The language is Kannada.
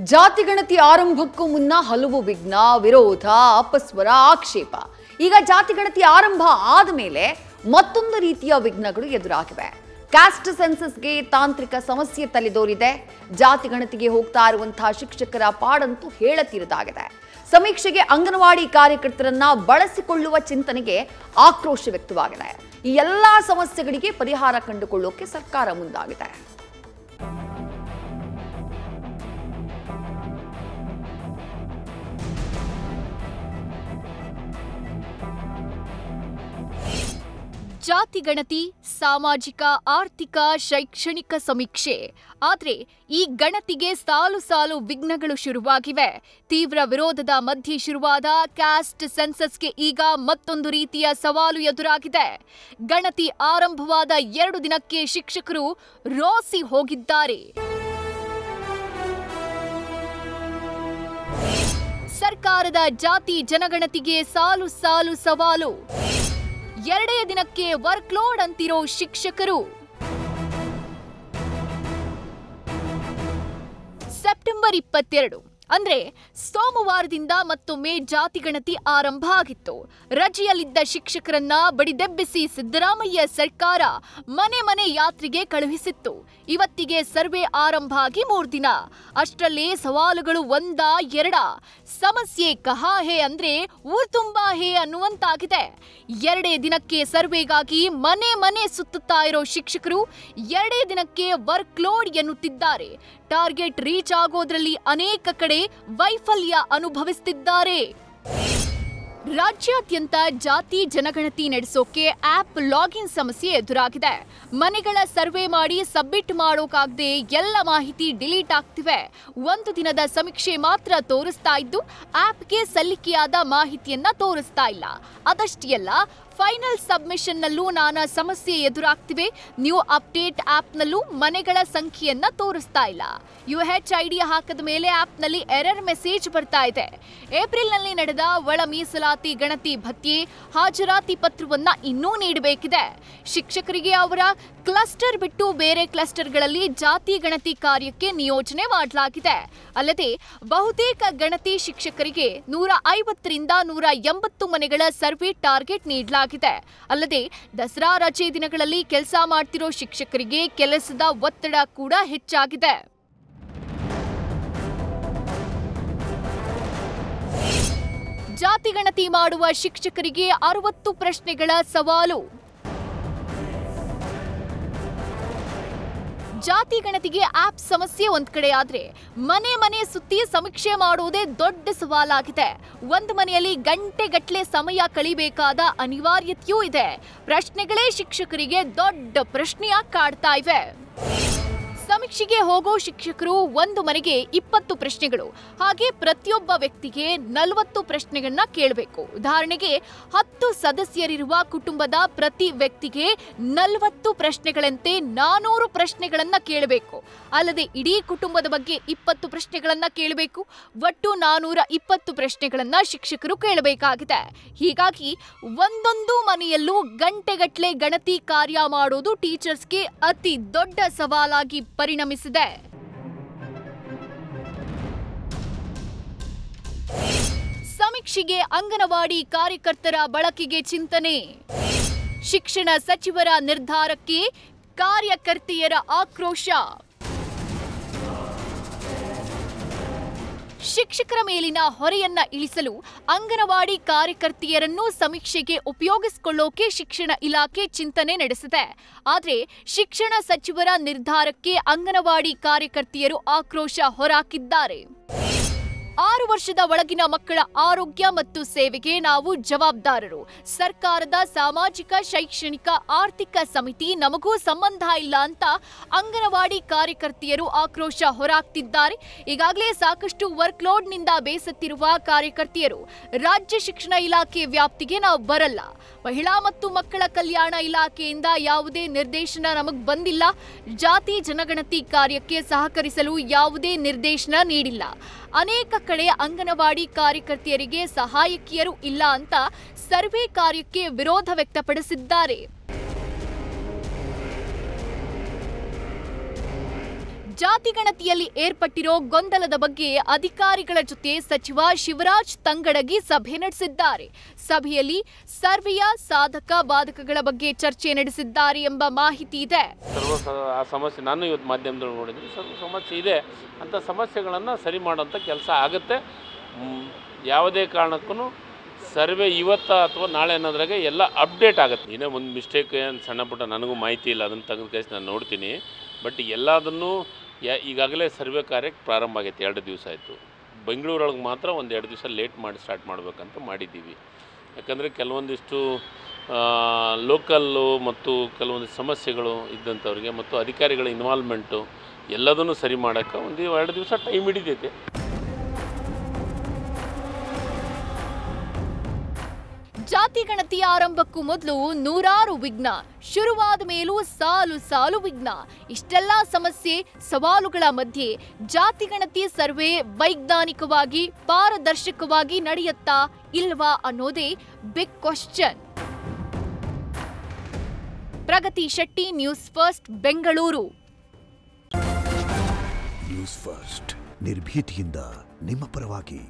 ಜಾತಿ ಗಣತಿ ಆರಂಭಕ್ಕೂ ಮುನ್ನ ಹಲವು ವಿಘ್ನ, ವಿರೋಧ, ಅಪಸ್ವರ, ಆಕ್ಷೇಪ. ಈಗ ಜಾತಿ ಗಣತಿ ಆರಂಭ ಆದ ಮೇಲೆ ಮತ್ತೊಂದು ರೀತಿಯ ವಿಘ್ನಗಳು ಎದುರಾಗಿವೆ. ಕ್ಯಾಸ್ಟ್ ಸೆನ್ಸಸ್ಗೆ ತಾಂತ್ರಿಕ ಸಮಸ್ಯೆ ತಲೆದೋರಿದೆ. ಜಾತಿ ಗಣತಿಗೆ ಹೋಗ್ತಾ ಇರುವಂತಹ ಶಿಕ್ಷಕರ ಪಾಡಂತೂ ಹೇಳತೀರದಾಗಿದೆ. ಸಮೀಕ್ಷೆಗೆ ಅಂಗನವಾಡಿ ಕಾರ್ಯಕರ್ತರನ್ನ ಬಳಸಿಕೊಳ್ಳುವ ಚಿಂತನೆಗೆ ಆಕ್ರೋಶ ವ್ಯಕ್ತವಾಗಿದೆ. ಈ ಎಲ್ಲಾ ಸಮಸ್ಯೆಗಳಿಗೆ ಪರಿಹಾರ ಕಂಡುಕೊಳ್ಳೋಕೆ ಸರ್ಕಾರ ಮುಂದಾಗಿದೆ. ಜಾತಿ ಗಣತಿ ಸಾಮಾಜಿಕ, ಆರ್ಥಿಕ, ಶೈಕ್ಷಣಿಕ ಸಮೀಕ್ಷೆ. ಆದರೆ ಈ ಗಣತಿಗೆ ಸಾಲು ಸಾಲು ವಿಘ್ನಗಳು ಶುರುವಾಗಿವೆ. ತೀವ್ರ ವಿರೋಧದ ಮಧ್ಯೆ ಶುರುವಾದ ಕ್ಯಾಸ್ಟ್ ಸೆನ್ಸಸ್ಗೆ ಈಗ ಮತ್ತೊಂದು ರೀತಿಯ ಸವಾಲು ಎದುರಾಗಿದೆ. ಗಣತಿ ಆರಂಭವಾದ 2 ದಿನಕ್ಕೆ ಶಿಕ್ಷಕರು ರೋಸಿ ಹೋಗಿದ್ದಾರೆ. ಸರ್ಕಾರದ ಜಾತಿ ಜನಗಣತಿಗೆ ಸಾಲು ಸಾಲು ಸವಾಲು. 2 ದಿನಕ್ಕೆ ವರ್ಕ್ಲೋಡ್ ಅಂತಿರೋ ಶಿಕ್ಷಕರು. ಸೆಪ್ಟೆಂಬರ್ 22 ಅಂದ್ರೆ ಸೋಮವಾರದಿಂದ ಮತ್ತೊಮ್ಮೆ ಜಾತಿ ಗಣತಿ ಆರಂಭ ಆಗಿತ್ತು. ರಜೆಯಲ್ಲಿದ್ದ ಶಿಕ್ಷಕರನ್ನ ಬಡಿದೆಬ್ಬಿಸಿ ಸಿದ್ದರಾಮಯ್ಯ ಸರ್ಕಾರ ಮನೆ ಮನೆ ಯಾತ್ರೆಗೆ ಕಳುಹಿಸಿತ್ತು. ಇವತ್ತಿಗೆ ಸರ್ವೆ ಆರಂಭ ಆಗಿ 3 ದಿನ. ಅಷ್ಟರಲ್ಲೇ ಸವಾಲುಗಳು ಒಂದಾ ಎರಡಾ? ಸಮಸ್ಯೆ ಕಹಾ ಹೇ ಅಂದ್ರೆ ಊರ್ ತುಂಬಾ ಹೇ ಅನ್ನುವಂತಾಗಿದೆ. 2 ದಿನಕ್ಕೆ ಸರ್ವೆಗಾಗಿ ಮನೆ ಮನೆ ಸುತ್ತುತ್ತಾ ಇರೋ ಶಿಕ್ಷಕರು 2 ದಿನಕ್ಕೆ ವರ್ಕ್ ಲೋಡ್ ಎನ್ನುತ್ತಿದ್ದಾರೆ. ಟಾರ್ಗೆಟ್ ರೀಚ್ ಆಗೋದ್ರಲ್ಲಿ ಅನೇಕ ಕಡೆ ವೈಫಲ್ಯ ಅನುಭವಿಸುತ್ತಿದ್ದಾರೆ. ರಾಜ್ಯಾದ್ಯಂತ ಜಾತಿ ಜನಗಣತಿ ನಡೆಸೋಕೆ ಆಪ್ ಲಾಗಿನ್ ಸಮಸ್ಯೆ ಎದುರಾಗಿದೆ. ಮನೆಗಳ ಸರ್ವೆ ಮಾಡಿ ಸಬ್ಮಿಟ್ ಮಾಡೋಕಾಗದೆ ಎಲ್ಲ ಮಾಹಿತಿ ಡಿಲೀಟ್ ಆಗ್ತಿವೆ. 1 ದಿನದ ಸಮೀಕ್ಷೆ ಮಾತ್ರ ತೋರಿಸ್ತಾ ಇದ್ದು ಆಪ್ಗೆ ಸಲ್ಲಿಕೆಯಾದ ಮಾಹಿತಿಯನ್ನ ತೋರಿಸ್ತಾ ಇಲ್ಲ. ಅದಷ್ಟೇ ಅಲ್ಲ, ಫೈನಲ್ ಸಬ್ಮಿಷನ್ನಲ್ಲೂ ನಾನಾ ಸಮಸ್ಯೆ ಎದುರಾಗ್ತಿವೆ. ನ್ಯೂ ಅಪ್ಡೇಟ್ ಆಪ್ನಲ್ಲೂ ಮನೆಗಳ ಸಂಖ್ಯೆಯನ್ನ ತೋರಿಸ್ತಾ ಇಲ್ಲ. UHID ಹಾಕದ ಮೇಲೆ ಆಪ್ನಲ್ಲಿ ಎರರ್ ಮೆಸೇಜ್ ಬರ್ತಾ ಇದೆ. ಏಪ್ರಿಲ್ನಲ್ಲಿ ನಡೆದ ಒಳ ಮೀಸಲಾತಿ ಗಣತಿ ಭತ್ಯೆ ಹಾಜರಾತಿ ಪತ್ರವನ್ನ ಇನ್ನೂ ನೀಡಬೇಕಿದೆ. ಶಿಕ್ಷಕರಿಗೆ ಅವರ ಕ್ಲಸ್ಟರ್ ಬಿಟ್ಟು ಬೇರೆ ಕ್ಲಸ್ಟರ್ಗಳಲ್ಲಿ ಜಾತಿ ಗಣತಿ ಕಾರ್ಯಕ್ಕೆ ನಿಯೋಜನೆ ಮಾಡಲಾಗಿದೆ. ಅಲ್ಲದೆ ಬಹುತೇಕ ಗಣತಿ ಶಿಕ್ಷಕರಿಗೆ 150ರಿಂದ 180 ಮನೆಗಳ ಸರ್ವೆ ಟಾರ್ಗೆಟ್ ನೀಡಲಾಗಿದೆ. ಅಲ್ಲದೆ ದಸರಾ ರಜೆ ದಿನಗಳಲ್ಲಿ ಕೆಲಸ ಮಾಡ್ತಿರೋ ಶಿಕ್ಷಕರಿಗೆ ಕೆಲಸದ ಒತ್ತಡ ಕೂಡ ಹೆಚ್ಚಾಗಿದೆ. ಜಾತಿ ಗಣತಿ ಮಾಡುವ ಶಿಕ್ಷಕರಿಗೆ 60 ಪ್ರಶ್ನೆಗಳ ಸವಾಲು. ಜಾತಿ ಗಣತಿಗೆ ಆಪ್ ಸಮಸ್ಯೆ ಒಂದ್ ಕಡೆ ಆದ್ರೆ ಮನೆ ಮನೆ ಸುತ್ತಿ ಸಮೀಕ್ಷೆ ಮಾಡೋದೇ ದೊಡ್ಡ ಸವಾಲಾಗಿದೆ. ಒಂದು ಮನೆಯಲ್ಲಿ ಗಂಟೆಗಟ್ಟಲೆ ಸಮಯ ಕಳಿಬೇಕಾದ ಅನಿವಾರ್ಯತೆಯೂ ಇದೆ. ಪ್ರಶ್ನೆಗಳೇ ಶಿಕ್ಷಕರಿಗೆ ದೊಡ್ಡ ಪ್ರಶ್ನೆಯಾಗಿ ಕಾಡ್ತಾ ಇವೆ. ಸಮೀಕ್ಷೆಗೆ ಹೋಗೋ ಶಿಕ್ಷಕರು ಒಂದು ಮನೆಗೆ 20 ಪ್ರಶ್ನೆಗಳು, ಹಾಗೆ ಪ್ರತಿಯೊಬ್ಬ ವ್ಯಕ್ತಿಗೆ 40 ಪ್ರಶ್ನೆಗಳನ್ನ ಕೇಳಬೇಕು. ಉದಾಹರಣೆಗೆ 10 ಸದಸ್ಯರಿರುವ ಕುಟುಂಬದ ಪ್ರತಿ ವ್ಯಕ್ತಿಗೆ 40 ಪ್ರಶ್ನೆಗಳಂತೆ 400 ಪ್ರಶ್ನೆಗಳನ್ನ ಕೇಳಬೇಕು. ಅಲ್ಲದೆ ಇಡೀ ಕುಟುಂಬದ ಬಗ್ಗೆ 20 ಪ್ರಶ್ನೆಗಳನ್ನ ಕೇಳಬೇಕು. ಒಟ್ಟು 420 ಪ್ರಶ್ನೆಗಳನ್ನ ಶಿಕ್ಷಕರು ಕೇಳಬೇಕಾಗಿದೆ. ಹೀಗಾಗಿ ಒಂದೊಂದು ಮನೆಯಲ್ಲೂ ಗಂಟೆಗಟ್ಟಲೆ ಗಣತಿ ಕಾರ್ಯ ಮಾಡೋದು ಟೀಚರ್ಸ್ಗೆ ಅತಿ ದೊಡ್ಡ ಸವಾಲಾಗಿ ಪರಿಣಮಿಸಿದೆ. ಸಮೀಕ್ಷೆಗೆ ಅಂಗನವಾಡಿ ಕಾರ್ಯಕರ್ತರ ಬಳಕೆಗೆ ಚಿಂತನೆ. ಶಿಕ್ಷಣ ಸಚಿವರ ನಿರ್ಧಾರಕ್ಕೆ ಕಾರ್ಯಕರ್ತೆಯರ ಆಕ್ರೋಶ. ಶಿಕ್ಷಕರ ಮೇಲಿನ ಹೊರೆಯನ್ನ ಇಳಿಸಲು ಅಂಗನವಾಡಿ ಕಾರ್ಯಕರ್ತೆಯರನ್ನು ಸಮೀಕ್ಷೆಗೆ ಉಪಯೋಗಿಸಿಕೊಳ್ಳೋಕೆ ಶಿಕ್ಷಣ ಇಲಾಖೆ ಚಿಂತನೆ ನಡೆಸಿದೆ. ಆದರೆ ಶಿಕ್ಷಣ ಸಚಿವರ ನಿರ್ಧಾರಕ್ಕೆ ಅಂಗನವಾಡಿ ಕಾರ್ಯಕರ್ತೆಯರು ಆಕ್ರೋಶ ಹೊರಹಾಕಿದ್ದಾರೆ. 6 ವರ್ಷದ ಒಳಗಿನ ಮಕ್ಕಳ ಆರೋಗ್ಯ ಮತ್ತು ಸೇವೆಗೆ ನಾವು ಜವಾಬ್ದಾರರು. ಸರ್ಕಾರದ ಸಾಮಾಜಿಕ, ಶೈಕ್ಷಣಿಕ, ಆರ್ಥಿಕ ಸಮಿತಿ ನಮಗೂ ಸಂಬಂಧ ಇಲ್ಲ ಅಂತ ಅಂಗನವಾಡಿ ಕಾರ್ಯಕರ್ತೆಯರು ಆಕ್ರೋಶ ಹೊರಹಾಕ್ತಿದ್ದಾರೆ. ಈಗಾಗಲೇ ಸಾಕಷ್ಟು ವರ್ಕ್ ಲೋಡ್ನಿಂದ ಬೇಸತ್ತಿರುವ ಕಾರ್ಯಕರ್ತೆಯರು ರಾಜ್ಯ ಶಿಕ್ಷಣ ಇಲಾಖೆ ವ್ಯಾಪ್ತಿಗೆ ನಾವು ಬರಲ್ಲ, ಮಹಿಳಾ ಮತ್ತು ಮಕ್ಕಳ ಕಲ್ಯಾಣ ಇಲಾಖೆಯಿಂದ ಯಾವುದೇ ನಿರ್ದೇಶನ ನಮಗೆ ಬಂದಿಲ್ಲ, ಜಾತಿ ಜನಗಣತಿ ಕಾರ್ಯಕ್ಕೆ ಸಹಕರಿಸಲು ಯಾವುದೇ ನಿರ್ದೇಶನ ನೀಡಿಲ್ಲ, ಅನೇಕ ಕಡೆ ಅಂಗನವಾಡಿ ಕಾರ್ಯಕರ್ತೆಯರಿಗೆ ಸಹಾಯಕಿಯರು ಇಲ್ಲ ಅಂತ ಸರ್ವೆ ಕಾರ್ಯಕ್ಕೆ ವಿರೋಧ ವ್ಯಕ್ತಪಡಿಸಿದ್ದಾರೆ. ಜಾತಿಗಣತಿಯಲ್ಲಿ ಏರ್ಪಟ್ಟಿರೋ ಗೊಂದಲದ ಬಗ್ಗೆ ಅಧಿಕಾರಿಗಳ ಜೊತೆ ಸಚಿವ ಶಿವರಾಜ್ ತಂಗಡಗಿ ಸಭೆ ನಡೆಸಿದ್ದಾರೆ. ಸಭೆಯಲ್ಲಿ ಸರ್ವೆಯ ಸಾಧಕ ಬಾಧಕಗಳ ಬಗ್ಗೆ ಚರ್ಚೆ ನಡೆಸಿದ್ದಾರೆ ಎಂಬ ಮಾಹಿತಿ ಇದೆ. ಆ ಸಮಸ್ಯೆ ನಾನು ಇವತ್ತು ಮಾಧ್ಯಮದಲ್ಲಿ ನೋಡಿದ್ದೀನಿ. ಸ್ವಲ್ಪ ಸಮಸ್ಯೆ ಇದೆ, ಅಂಥ ಸಮಸ್ಯೆಗಳನ್ನು ಸರಿ ಮಾಡೋಂಥ ಕೆಲಸ ಆಗುತ್ತೆ. ಯಾವುದೇ ಕಾರಣಕ್ಕೂ ಸರ್ವೆ ಇವತ್ತು ಅಥವಾ ನಾಳೆ ಅನ್ನೋದ್ರಾಗೆ ಎಲ್ಲ ಅಪ್ಡೇಟ್ ಆಗುತ್ತೆ. ಇನ್ನೇ ಒಂದು ಮಿಸ್ಟೇಕ್ ಏನು ಸಣ್ಣ ಪುಟ್ಟ ನನಗೂ ಮಾಹಿತಿ ಇಲ್ಲ, ಅದನ್ನು ತೆಗೆದು ಕೇಸ್ ನಾನು ನೋಡ್ತೀನಿ. ಬಟ್ ಎಲ್ಲದನ್ನು ಈಗಾಗಲೇ ಸರ್ವೆ ಕಾರ್ಯಕ್ಕೆ ಪ್ರಾರಂಭ ಆಗೈತೆ. 2 ದಿವಸ ಆಯಿತು. ಬೆಂಗಳೂರೊಳಗೆ ಮಾತ್ರ ಒಂದು 2 ದಿವಸ ಲೇಟ್ ಮಾಡಿ ಸ್ಟಾರ್ಟ್ ಮಾಡಬೇಕಂತ ಮಾಡಿದ್ದೀವಿ. ಯಾಕಂದರೆ ಕೆಲವೊಂದಿಷ್ಟು ಲೋಕಲ್ಲು ಮತ್ತು ಕೆಲವೊಂದಿಷ್ಟು ಸಮಸ್ಯೆಗಳು ಇದ್ದಂಥವ್ರಿಗೆ ಮತ್ತು ಅಧಿಕಾರಿಗಳ ಇನ್ವಾಲ್ವ್ಮೆಂಟು ಎಲ್ಲದನ್ನು ಸರಿ ಮಾಡೋಕ್ಕೆ ಒಂದು 2 ದಿವಸ ಟೈಮ್ ಹಿಡಿತೈತೆ. ಜಾತಿ ಗಣತಿ ಆರಂಭಕ್ಕೂ ಮೊದಲು ನೂರಾರು ವಿಘ್ನ, ಶುರುವಾದ ಮೇಲೂ ಸಾಲು ಸಾಲು ವಿಘ್ನ. ಇಷ್ಟೆಲ್ಲ ಸಮಸ್ಯೆ ಸವಾಲುಗಳ ಮಧ್ಯೆ ಜಾತಿ ಗಣತಿ ಸರ್ವೆ ವೈಜ್ಞಾನಿಕವಾಗಿ ಪಾರದರ್ಶಕವಾಗಿ ನಡೆಯುತ್ತಾ ಇಲ್ವಾ ಅನ್ನೋದೇ big question. Pragati Shetty, news first, Bengaluru. News first ನಿರ್ಭೀತಿಯಿಂದ ನಿಮ್ಮ ಪರವಾಗಿ.